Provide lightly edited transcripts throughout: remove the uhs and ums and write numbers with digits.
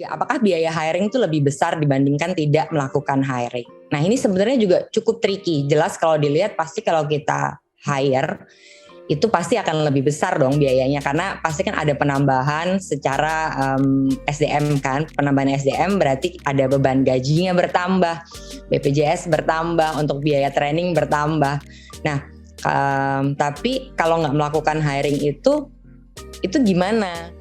Apakah biaya hiring itu lebih besar dibandingkan tidak melakukan hiring? Nah ini sebenarnya juga cukup tricky. Jelas kalau dilihat pasti kalau kita hire itu pasti akan lebih besar dong biayanya, karena pasti kan ada penambahan secara SDM kan. Penambahan SDM berarti ada beban gajinya bertambah, BPJS bertambah, untuk biaya training bertambah. Nah tapi kalau nggak melakukan hiring itu gimana?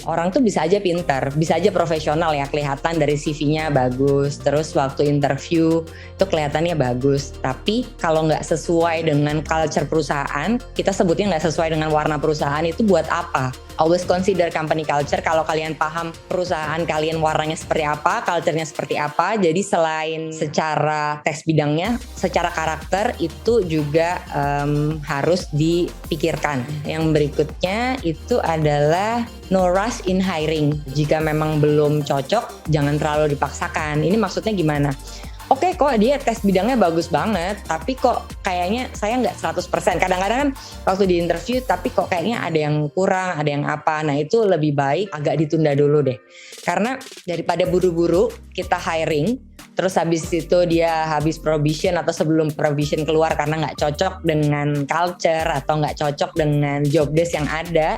Orang tuh bisa aja pintar, bisa aja profesional ya, kelihatan dari CV-nya bagus, terus waktu interview itu kelihatannya bagus. Tapi kalau nggak sesuai dengan culture perusahaan, kita sebutnya nggak sesuai dengan warna perusahaan, itu buat apa? Always consider company culture. Kalau kalian paham perusahaan kalian warnanya seperti apa, culture-nya seperti apa, jadi selain secara tes bidangnya, secara karakter itu juga harus dipikirkan. Yang berikutnya itu adalah no rush in hiring. Jika memang belum cocok, jangan terlalu dipaksakan. Ini maksudnya gimana? Oke, kok dia tes bidangnya bagus banget, tapi kok kayaknya saya nggak 100%. Kadang-kadang kan waktu di interview, tapi kok kayaknya ada yang kurang, ada yang apa. Nah itu lebih baik agak ditunda dulu deh. Karena daripada buru-buru kita hiring, terus habis itu dia habis probation atau sebelum probation keluar karena nggak cocok dengan culture atau nggak cocok dengan job desk yang ada.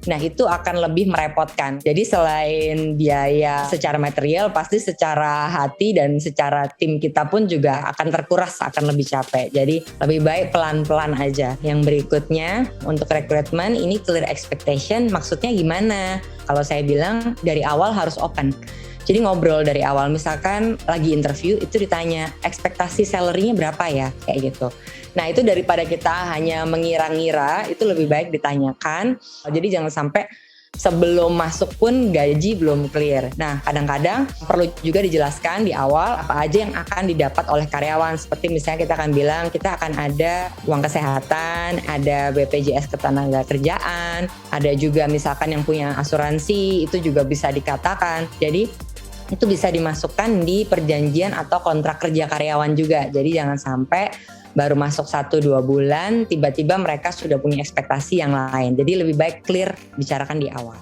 Nah itu akan lebih merepotkan. Jadi selain biaya secara material, pasti secara hati dan secara tim kita pun juga akan terkuras, akan lebih capek. Jadi lebih baik pelan-pelan aja. Yang berikutnya untuk rekrutmen ini clear expectation, maksudnya gimana? Kalau saya bilang dari awal harus open. Jadi ngobrol dari awal, misalkan lagi interview itu ditanya ekspektasi salary-nya berapa ya, kayak gitu. Nah itu daripada kita hanya mengira-ngira, itu lebih baik ditanyakan. Jadi jangan sampai sebelum masuk pun gaji belum clear. Nah kadang-kadang perlu juga dijelaskan di awal apa aja yang akan didapat oleh karyawan. Seperti misalnya kita akan bilang kita akan ada uang kesehatan, ada BPJS ketenagakerjaan, ada juga misalkan yang punya asuransi, itu juga bisa dikatakan. Jadi itu bisa dimasukkan di perjanjian atau kontrak kerja karyawan juga. Jadi jangan sampai baru masuk 1-2 bulan tiba-tiba mereka sudah punya ekspektasi yang lain. Jadi lebih baik clear bicarakan di awal.